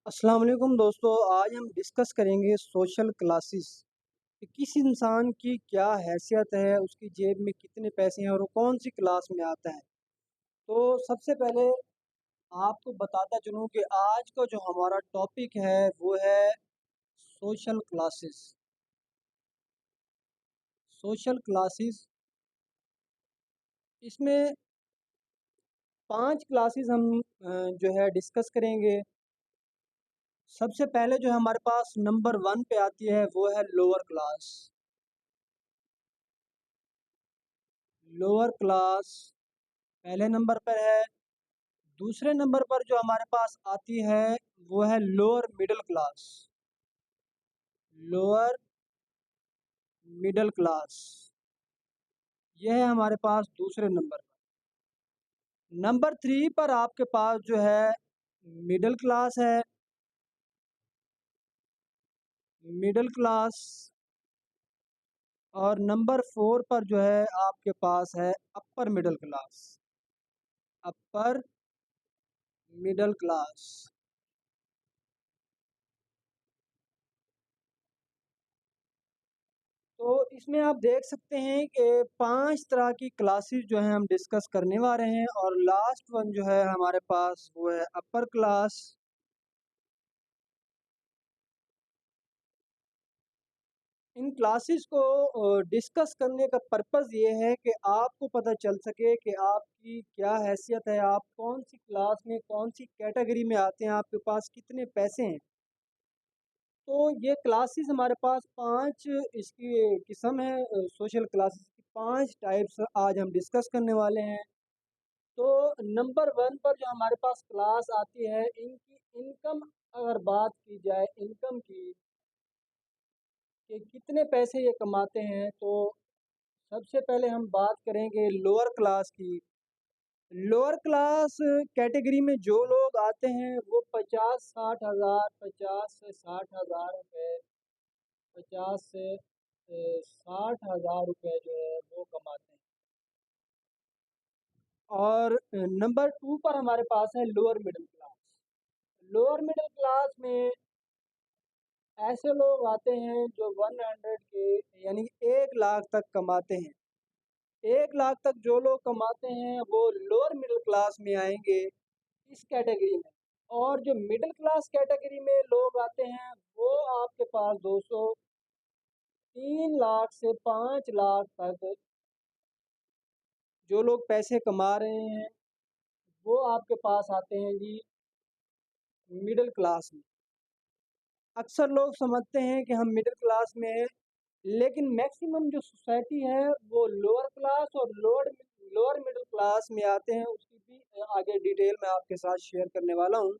अस्सलाम वालेकुम दोस्तों। आज हम डिस्कस करेंगे सोशल क्लासेस कि किस इंसान की क्या हैसियत है, उसकी जेब में कितने पैसे हैं और वो कौन सी क्लास में आता है। तो सबसे पहले आपको बताता चलूँ कि आज का जो हमारा टॉपिक है वो है सोशल क्लासेस। सोशल क्लासेस इसमें 5 क्लासेस हम जो है डिस्कस करेंगे। सबसे पहले जो हमारे पास नंबर 1 पे आती है वो है लोअर क्लास। लोअर क्लास पहले नंबर पर है। दूसरे नंबर पर जो हमारे पास आती है वो है lower middle class. Lower middle class यह है हमारे पास दूसरे नंबर पर। नंबर 3 पर आपके पास जो है मिडिल क्लास है। Middle class. और नंबर 4 पर जो है आपके पास है upper middle class. Upper middle class. तो इसमें आप देख सकते हैं कि 5 तरह की क्लासेस जो हैं हम डिस्कस करने वाले हैं और लास्ट वन जो है हमारे पास वो है अपर क्लास। इन क्लासेस को डिस्कस करने का पर्पज़ ये है कि आपको पता चल सके कि आपकी क्या हैसियत है, आप कौन सी क्लास में कौन सी कैटेगरी में आते हैं, आपके पास कितने पैसे हैं। तो ये क्लासेस हमारे पास 5 इसकी किस्म है। सोशल क्लासेस की 5 टाइप्स आज हम डिस्कस करने वाले हैं। तो नंबर 1 पर जो हमारे पास क्लास आती है इनकी इनकम, अगर बात की जाए इनकम की कि कितने पैसे ये कमाते हैं, तो सबसे पहले हम बात करेंगे लोअर क्लास की। लोअर क्लास कैटेगरी में जो लोग आते हैं वो 50-60 हज़ार, 50 से 60 हज़ार रुपये, 50 से 60 हज़ार रुपये जो है वो कमाते हैं। और नंबर 2 पर हमारे पास है lower middle class. Lower middle class में ऐसे लोग आते हैं जो 100 के यानी 1 लाख तक कमाते हैं। 1 लाख तक जो लोग कमाते हैं वो लोअर मिडिल क्लास में आएंगे इस कैटेगरी में। और जो मिडिल क्लास कैटेगरी में लोग आते हैं वो आपके पास दोस्तों 3 लाख से 5 लाख तक जो लोग पैसे कमा रहे हैं वो आपके पास आते हैं जी मिडिल क्लास में। अक्सर लोग समझते हैं कि हम मिडिल क्लास में हैं, लेकिन मैक्सिमम जो सोसाइटी है वो लोअर क्लास और लोअर मिडिल क्लास में आते हैं। उसकी भी आगे डिटेल मैं आपके साथ शेयर करने वाला हूँ।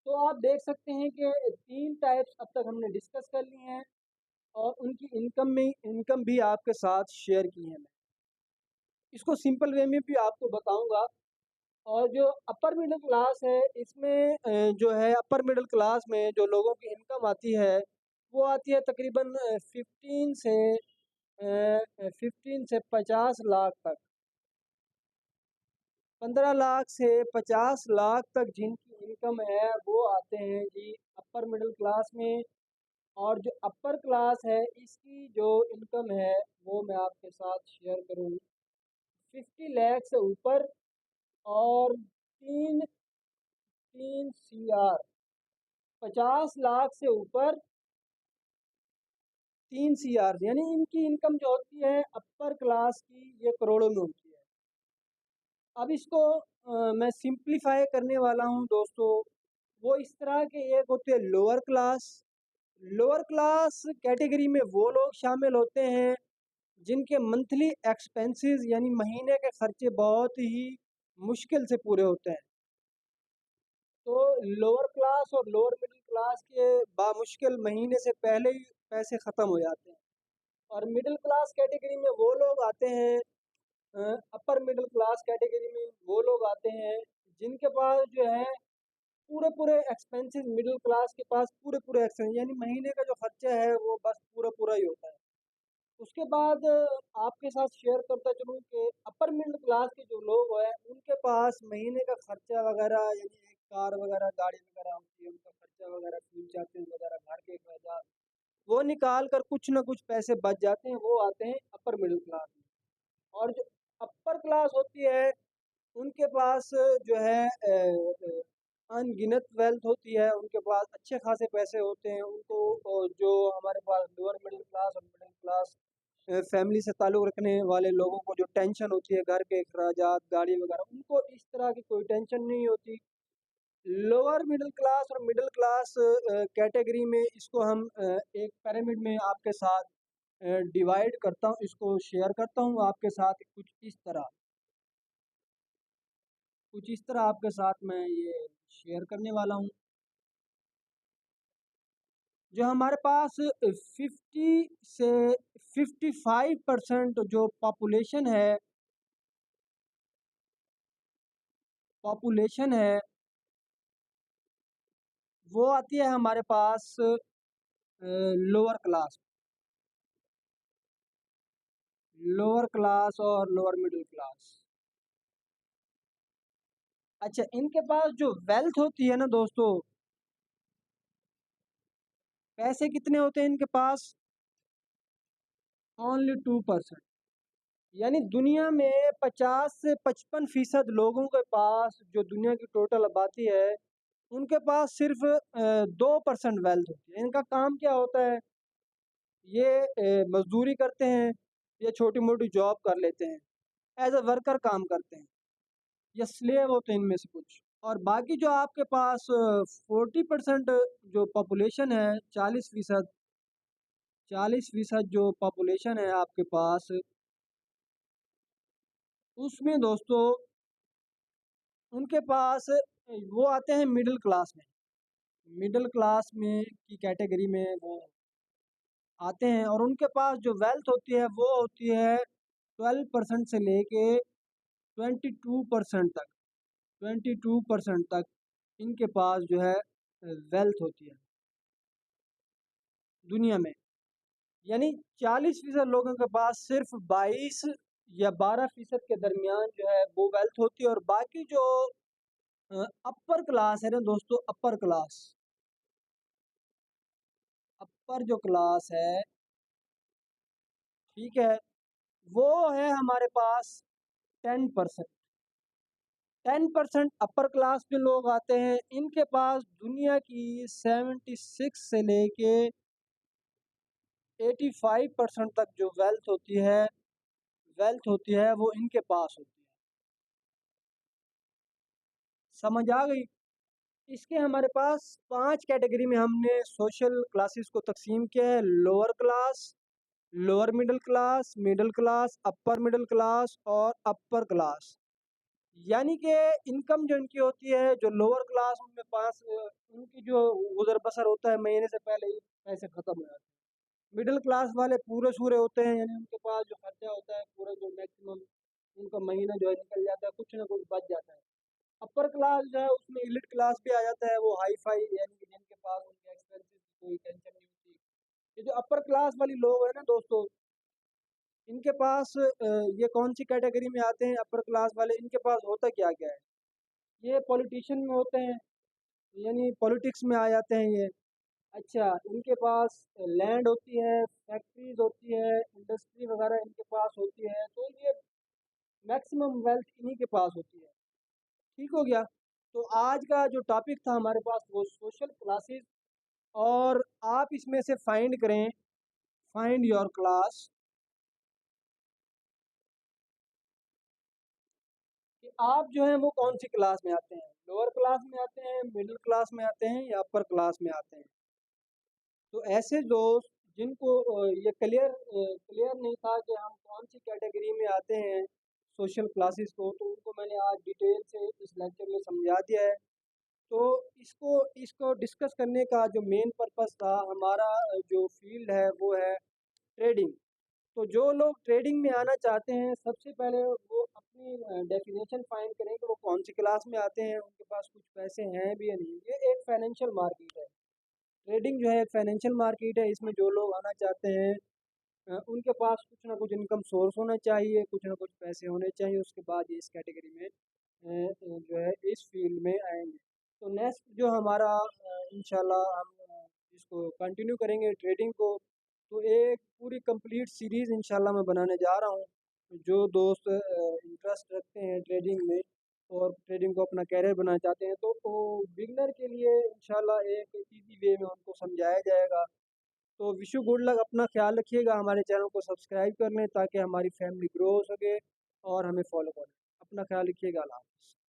तो आप देख सकते हैं कि 3 टाइप्स अब तक हमने डिस्कस कर ली हैं और उनकी इनकम भी आपके साथ शेयर की है। मैं इसको सिंपल वे में भी आपको बताऊंगा। और जो अपर मिडिल क्लास है इसमें जो है अपर मिडिल क्लास में जो लोगों की इनकम आती है वो आती है तकरीबन 15 से 50 लाख तक। 15 लाख से 50 लाख तक जिनकी इनकम है वो आते हैं जी अपर मिडिल क्लास में। और जो अपर क्लास है इसकी जो इनकम है वो मैं आपके साथ शेयर करूँ 50 लाख से ऊपर। और तीन तीन सी आर 50 लाख से ऊपर 3 CR यानी इनकी इनकम जो होती है अपर क्लास की ये करोड़ों में होती है। अब इसको मैं सिंप्लीफाई करने वाला हूँ दोस्तों। वो इस तरह के एक होते हैं lower class. Lower class category में वो लोग शामिल होते हैं जिनके मंथली एक्सपेंसेस यानी महीने के खर्चे बहुत ही मुश्किल से पूरे होते हैं। तो लोअर क्लास और लोअर मिडिल क्लास के बामुश्किल महीने से पहले ही पैसे ख़त्म हो जाते हैं। और मिडिल क्लास कैटेगरी में वो लोग आते हैं, अपर मिडिल क्लास कैटेगरी में वो लोग आते हैं जिनके पास जो है पूरे पूरे एक्सपेंसेस, मिडिल क्लास के पास पूरे पूरे एक्सपेंस यानी महीने का जो खर्चा है वो बस पूरा पूरा ही होता है। उसके बाद आपके साथ शेयर करता चलूँ कि अपर मिडिल क्लास के जो लोग हैं उनके पास महीने का खर्चा वगैरह यानी एक कार वगैरह गाड़ी वगैरह होती है उनका खर्चा वगैरह, फ्यूल चार्जेस वगैरह, घर के अखराजात, वो निकाल कर कुछ ना कुछ पैसे बच जाते हैं, वो आते हैं अपर मिडिल क्लास में। और जो अपर क्लास होती है उनके पास जो है अनगिनत वेल्थ होती है, उनके पास अच्छे खासे पैसे होते हैं उनको। जो हमारे पास लोअर मिडिल क्लास और मिडिल क्लास फैमिली से ताल्लुक़ रखने वाले लोगों को जो टेंशन होती है घर के अखराजात, गाड़ी वगैरह, उनको इस तरह की कोई टेंशन नहीं होती। लोअर मिडिल क्लास और मिडिल क्लास कैटेगरी में इसको हम एक पिरामिड में आपके साथ डिवाइड करता हूँ, इसको शेयर करता हूँ आपके साथ कुछ इस तरह आपके साथ मैं ये शेयर करने वाला हूँ। जो हमारे पास 50 से 55% जो पॉपुलेशन है वो आती है हमारे पास लोअर क्लास और लोअर मिडिल क्लास। अच्छा, इनके पास जो वेल्थ होती है ना दोस्तों, पैसे कितने होते हैं इनके पास? ओनली 2%। यानी दुनिया में 50 से 55% लोगों के पास, जो दुनिया की टोटल आबादी है, उनके पास सिर्फ 2% वेल्थ होती है। इनका काम क्या होता है? ये मजदूरी करते हैं या छोटी मोटी जॉब कर लेते हैं, एज अ वर्कर काम करते हैं, या स्लेव होते हैं इनमें से कुछ। और बाकी जो आपके पास 40% जो पॉपुलेशन है, 40% जो पॉपुलेशन है आपके पास, उसमें दोस्तों उनके पास वो आते हैं मिडिल क्लास में। मिडिल क्लास में की कैटेगरी में वो आते हैं, और उनके पास जो वेल्थ होती है वो होती है 12% से लेके 22% तक। 22% तक इनके पास जो है वेल्थ होती है दुनिया में। यानी 40% लोगों के पास सिर्फ 22 या 12% के दरमियान जो है वो वेल्थ होती है। और बाकी जो अपर क्लास है ना दोस्तों, अपर जो क्लास है, ठीक है, वो है हमारे पास 10%। 10% अपर क्लास के लोग आते हैं, इनके पास दुनिया की 76 से लेके 85% तक जो वेल्थ होती है वो इनके पास होती है। समझ आ गई? इसके हमारे पास 5 कैटेगरी में हमने सोशल क्लासेस को तकसीम किया है: lower class, lower middle class, upper middle class और अपर क्लास। यानी कि इनकम जो इनकी होती है, जो लोअर क्लास, उनके पास उनकी जो गुजर बसर होता है महीने से पहले ही पैसे ख़त्म हो जाते हैं। मिडिल क्लास वाले पूरे सूरे होते हैं, यानी उनके पास जो खर्चा होता है पूरा, जो मैक्सिमम उनका महीना जो है निकल जाता है, कुछ ना कुछ बच जाता है। अपर क्लास जो है उसमें एलिट क्लास भी आ जाता है, वो हाई फाई, यानी कि जिनके पास उनके एक्सपेंसेस की कोई टेंशन नहीं होती। ये जो अपर क्लास वाली लोग हैं ना दोस्तों, इनके पास ये कौन सी कैटेगरी में आते हैं अपर क्लास वाले? इनके पास होता क्या क्या है? ये पॉलिटिशियन में होते हैं, यानी पॉलिटिक्स में आ जाते हैं ये। अच्छा, इनके पास लैंड होती है, फैक्ट्रीज होती है, इंडस्ट्री वगैरह इनके पास होती है, तो ये मैक्सिमम वेल्थ इन्हीं के पास होती है। ठीक हो गया? तो आज का जो टॉपिक था हमारे पास वो सोशल क्लासेस, और आप इसमें से फाइंड करें, फाइंड योर क्लास, कि आप जो हैं वो कौन सी क्लास में आते हैं, लोअर क्लास में आते हैं, मिडिल क्लास में आते हैं, या अपर क्लास में आते हैं। तो ऐसे दोस्त जिनको ये क्लियर नहीं था कि हम कौन सी कैटेगरी में आते हैं सोशल क्लासेस को, तो उनको मैंने आज डिटेल से इस लेक्चर में समझा दिया है। तो इसको इसको डिस्कस करने का जो मेन पर्पस था, हमारा जो फील्ड है वो है ट्रेडिंग। तो जो लोग ट्रेडिंग में आना चाहते हैं, सबसे पहले वो अपनी डेफिनेशन फाइंड करें कि वो कौन सी क्लास में आते हैं, उनके पास कुछ पैसे हैं भी या नहीं। ये एक फाइनेंशियल मार्केट है। ट्रेडिंग जो है एक फाइनेंशियल मार्केट है। इसमें जो लोग आना चाहते हैं उनके पास कुछ ना कुछ इनकम सोर्स होना चाहिए, कुछ ना कुछ पैसे होने चाहिए, उसके बाद ये इस कैटेगरी में जो है इस फील्ड में आएंगे। तो नेक्स्ट जो हमारा इंशाल्लाह हम इसको कंटिन्यू करेंगे ट्रेडिंग को। तो एक पूरी कंप्लीट सीरीज़ इंशाल्लाह मैं बनाने जा रहा हूँ। जो दोस्त इंटरेस्ट रखते हैं ट्रेडिंग में और ट्रेडिंग को अपना कैरियर बनाना चाहते हैं, तो वो बिगनर के लिए इंशाल्लाह एक इजी वे में उनको समझाया जाएगा। तो विश यू गुड लक, अपना ख्याल रखिएगा, हमारे चैनल को सब्सक्राइब कर लें ताकि हमारी फैमिली ग्रो हो सके और हमें फॉलो करें। अपना ख्याल रखिएगा, अल्लाह हाफ़िज़।